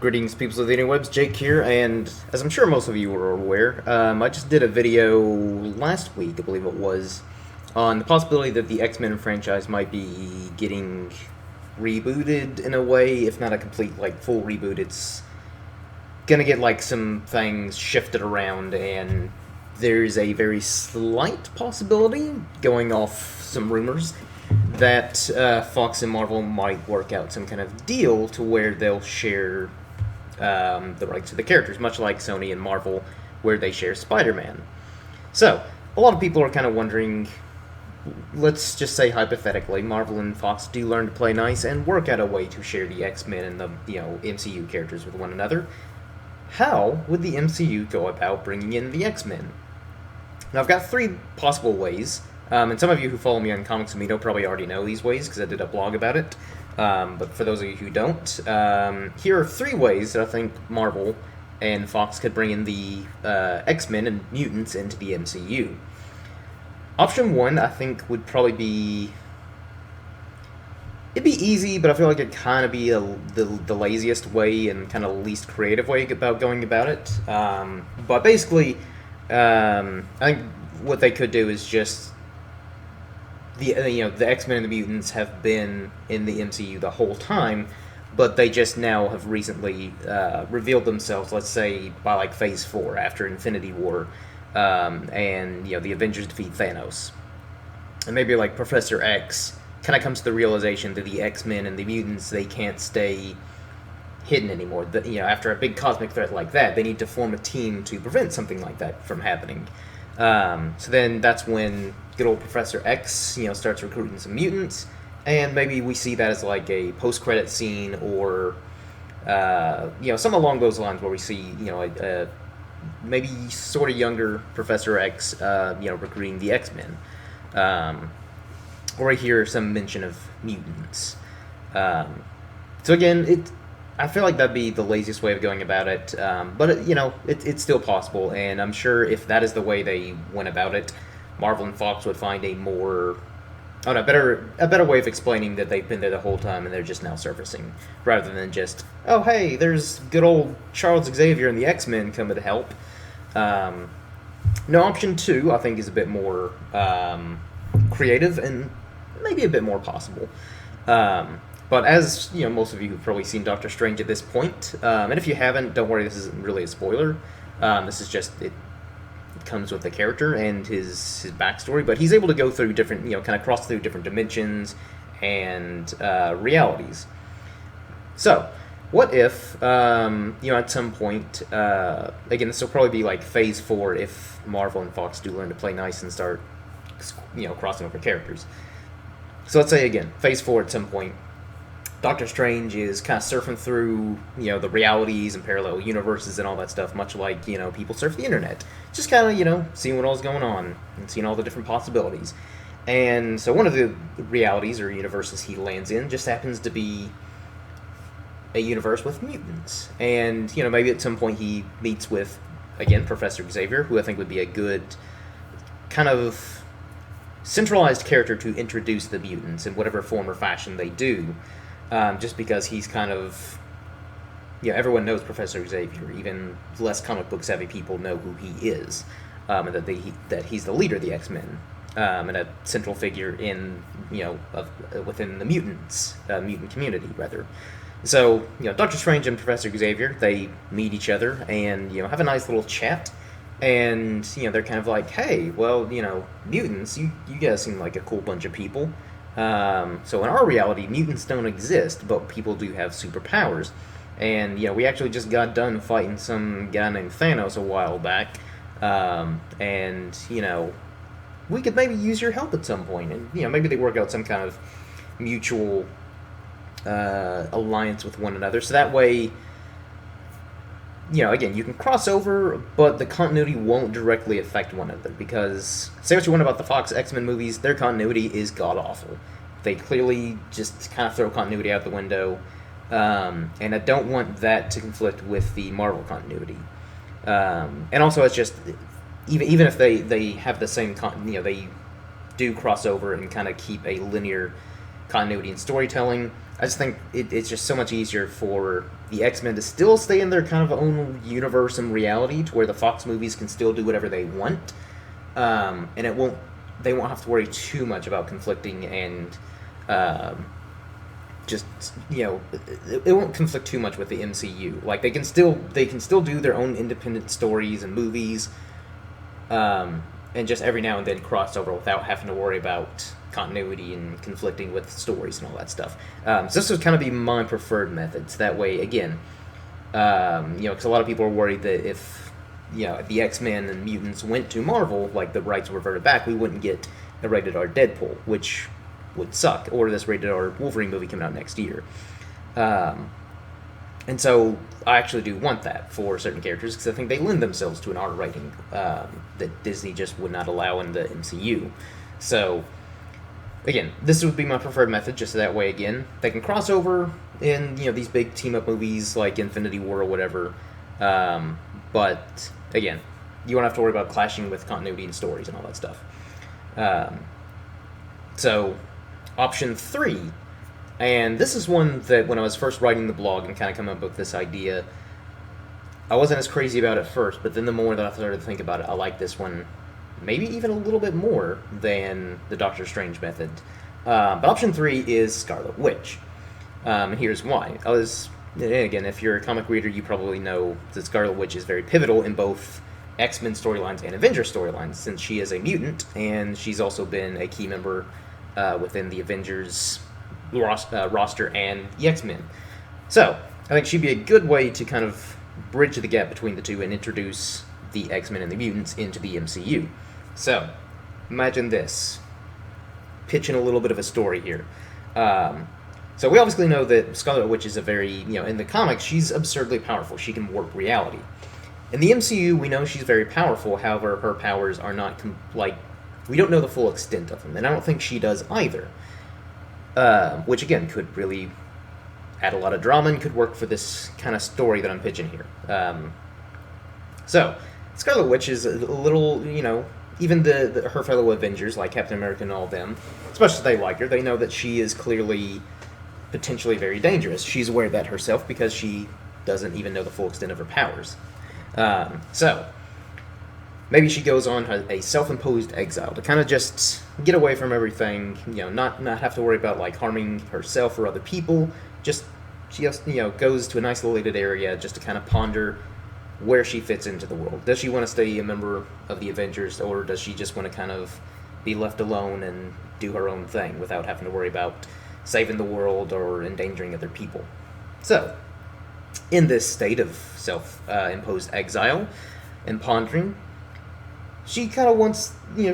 Greetings, peoples of the interwebs. Jake here, and as I'm sure most of you are aware, I just did a video last week, I believe it was, on the possibility that the X-Men franchise might be getting rebooted in a way, if not a complete, full reboot. It's gonna get, some things shifted around, and there's a very slight possibility, going off some rumors, that Fox and Marvel might work out some kind of deal to where they'll share the rights to the characters, much like Sony and Marvel, where they share Spider-Man. So, a lot of people are kind of wondering, let's just say hypothetically, Marvel and Fox do learn to play nice and work out a way to share the X-Men and the MCU characters with one another. How would the MCU go about bringing in the X-Men? Now, I've got three possible ways. And some of you who follow me on Comics Amino probably already know these ways because I did a blog about it. But for those of you who don't, here are three ways that I think Marvel and Fox could bring in the X-Men and mutants into the MCU. Option one, I think, would probably be... It'd be easy, but I feel like it'd kind of be the laziest way and kind of least creative way about going about it. But basically, I think what they could do is just... The X-Men and the mutants have been in the MCU the whole time, but they just now have recently revealed themselves, let's say, by Phase 4, after Infinity War, and the Avengers defeat Thanos. And maybe Professor X kind of comes to the realization that the X-Men and the mutants, they can't stay hidden anymore. After a big cosmic threat like that, they need to form a team to prevent something like that from happening. So then that's when good old Professor X, starts recruiting some mutants, and maybe we see that as a post-credit scene, or some along those lines where we see a maybe sort of younger Professor X, recruiting the X-Men, or I hear some mention of mutants. So again, I feel like that'd be the laziest way of going about it, but it's still possible, and I'm sure if that is the way they went about it, Marvel and Fox would find a better way of explaining that they've been there the whole time and they're just now surfacing, rather than just, oh hey, there's good old Charles Xavier and the X-Men coming to help. No, option two, I think, is a bit more creative and maybe a bit more possible. But as most of you have probably seen Doctor Strange at this point, and if you haven't, don't worry, this isn't really a spoiler. This is just it comes with the character and his backstory, but he's able to go through different, kind of cross through different dimensions and realities. So, what if, at some point, again, this will probably be Phase 4 if Marvel and Fox do learn to play nice and start, crossing over characters. So let's say, again, Phase 4 at some point, Doctor Strange is kind of surfing through, the realities and parallel universes and all that stuff, much like, people surf the internet. Just kind of, seeing what all's going on and seeing all the different possibilities. And so one of the realities or universes he lands in just happens to be a universe with mutants. And, maybe at some point he meets with, again, Professor Xavier, who I think would be a good kind of centralized character to introduce the mutants in whatever form or fashion they do. Just because he's kind of, everyone knows Professor Xavier. Even less comic book savvy people know who he is, and that he's the leader of the X-Men, and a central figure in, within the mutant community rather. So, Doctor Strange and Professor Xavier, they meet each other and have a nice little chat, and they're kind of like, hey, well, mutants, you guys seem like a cool bunch of people. So in our reality, mutants don't exist, but people do have superpowers. And, we actually just got done fighting some guy named Thanos a while back. And, we could maybe use your help at some point. And, maybe they work out some kind of mutual alliance with one another. So that way, again, you can cross over, but the continuity won't directly affect one another, because say what you want about the Fox X-Men movies, their continuity is god-awful. They clearly just kind of throw continuity out the window, and I don't want that to conflict with the Marvel continuity. And also, it's just, even if they have the same, they do cross over and kind of keep a linear continuity in storytelling, I just think it's just so much easier for the X-Men to still stay in their kind of own universe and reality, to where the Fox movies can still do whatever they want, and they won't have to worry too much about conflicting and just it won't conflict too much with the MCU. Like they can still do their own independent stories and movies, and just every now and then cross over without having to worry about continuity and conflicting with stories and all that stuff. So this would kind of be my preferred method. So that way, again, because a lot of people are worried that if the X-Men and mutants went to Marvel, like the rights were reverted back, we wouldn't get a rated R Deadpool, which would suck, or this rated R Wolverine movie coming out next year. And so I actually do want that for certain characters, because I think they lend themselves to an R rating that Disney just would not allow in the MCU. So again, this would be my preferred method, just so that way, again, they can cross over in these big team-up movies like Infinity War or whatever. But again, you won't have to worry about clashing with continuity and stories and all that stuff. So option 3, and this is one that when I was first writing the blog and kind of coming up with this idea, I wasn't as crazy about it first, but then the more that I started to think about it, I like this one maybe even a little bit more than the Doctor Strange method. But option 3 is Scarlet Witch. And here's why. Again, if you're a comic reader, you probably know that Scarlet Witch is very pivotal in both X-Men storylines and Avengers storylines, since she is a mutant, and she's also been a key member within the Avengers roster and the X-Men. So, I think she'd be a good way to kind of bridge the gap between the two and introduce the X-Men and the mutants into the MCU. So, imagine this. Pitching a little bit of a story here. So we obviously know that Scarlet Witch is a very, in the comics, she's absurdly powerful. She can warp reality. In the MCU, we know she's very powerful, however, her powers are not, we don't know the full extent of them, and I don't think she does either. Which, again, could really add a lot of drama and could work for this kind of story that I'm pitching here. So, Scarlet Witch is a little, even her fellow Avengers, like Captain America and all of them, especially if they like her, they know that she is clearly potentially very dangerous. She's aware of that herself because she doesn't even know the full extent of her powers. So, maybe she goes on a self-imposed exile to kind of just get away from everything, not have to worry about harming herself or other people. She just, goes to an isolated area just to kind of ponder where she fits into the world. Does she want to stay a member of the Avengers, or does she just want to kind of be left alone and do her own thing without having to worry about saving the world or endangering other people? So, in this state of self-imposed exile and pondering, she kind of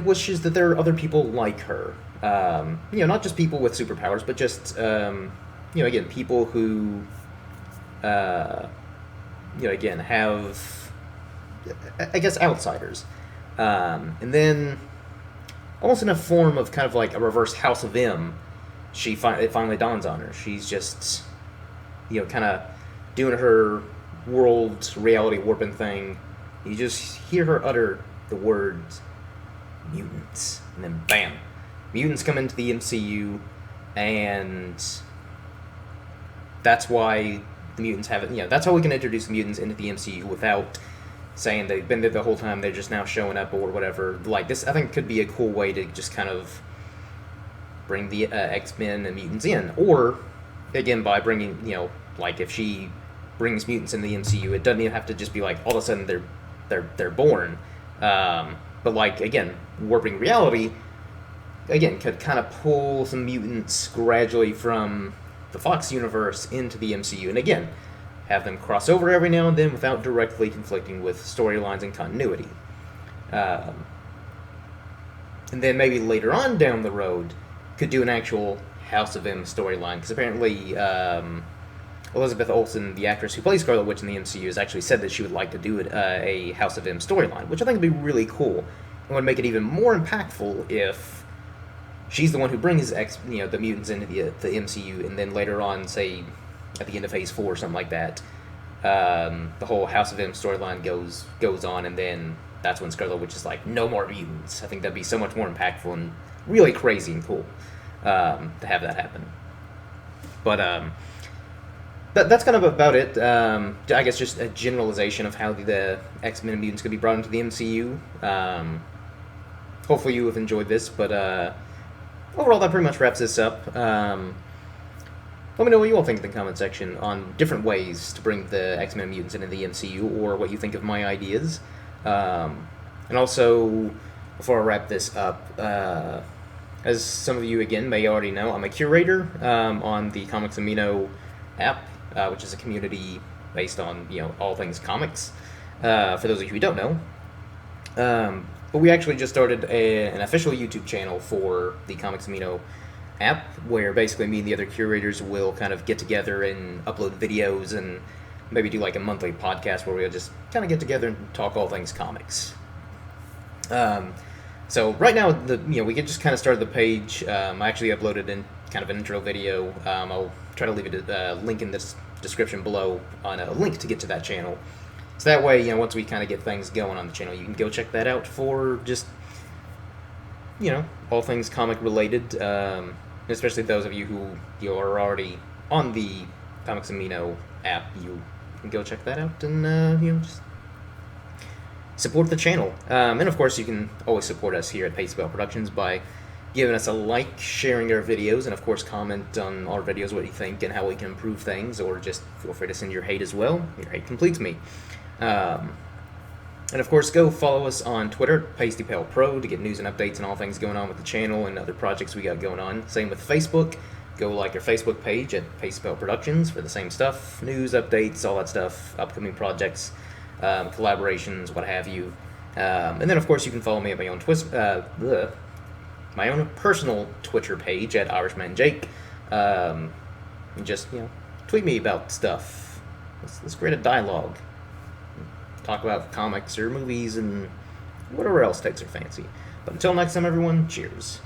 wishes that there are other people like her. Not just people with superpowers, but just, again, people who, again, have, I guess, outsiders. And then, almost in a form of kind of like a reverse House of M, it finally dawns on her. She's just, kind of doing her world reality warping thing. You just hear her utter the words, mutants, and then bam, mutants come into the MCU, and that's why the mutants have it. That's how we can introduce mutants into the MCU without saying they've been there the whole time, they're just now showing up or whatever. Like this, I think, could be a cool way to just kind of bring the X-Men and mutants in, or again by bringing, if she brings mutants in the MCU, it doesn't even have to just be all of a sudden they're born. But again, warping reality, again, could kind of pull some mutants gradually from the Fox universe into the MCU, and again, have them cross over every now and then without directly conflicting with storylines and continuity. And then maybe later on down the road, could do an actual House of M storyline, because apparently Elizabeth Olsen, the actress who plays Scarlet Witch in the MCU, has actually said that she would like to do a House of M storyline, which I think would be really cool, and would make it even more impactful if she's the one who brings the mutants into the MCU, and then later on, say at the end of Phase 4 or something like that, the whole House of M storyline goes on, and then that's when Scarlet Witch is like, no more mutants. I think that'd be so much more impactful and really crazy and cool to have that happen. But that's kind of about it. I guess just a generalization of how the X-Men and mutants could be brought into the MCU. Hopefully you have enjoyed this, but overall that pretty much wraps this up. Let me know what you all think in the comment section on different ways to bring the X-Men and mutants into the MCU, or what you think of my ideas. And also, before I wrap this up, as some of you, again, may already know, I'm a curator on the Comics Amino app, which is a community based on, all things comics, for those of you who don't know. But we actually just started an official YouTube channel for the Comics Amino app, where basically me and the other curators will kind of get together and upload videos and maybe do like a monthly podcast where we'll just kind of get together and talk all things comics. So right now, we can just kind of start the page. I actually uploaded in kind of an intro video. I'll try to leave a link in this description below on a link to get to that channel. So that way, once we kind of get things going on the channel, you can go check that out for just, all things comic related. Especially those of you who are already on the Comics Amino app, you can go check that out and, just support the channel. And of course, you can always support us here at Pacebell Productions by giving us a like, sharing our videos, and of course comment on our videos what you think and how we can improve things, or just feel free to send your hate as well. Your hate completes me. And of course, go follow us on Twitter, PastyPalPro, to get news and updates and all things going on with the channel and other projects we got going on. Same with Facebook. Go like our Facebook page at Pacebell Productions for the same stuff, news, updates, all that stuff, upcoming projects, collaborations, what have you. And then, of course, you can follow me at my own my own personal Twitter page at IrishmanJake. And just, tweet me about stuff. Let's create a dialogue. Talk about comics or movies and whatever else takes your fancy. But until next time, everyone, cheers.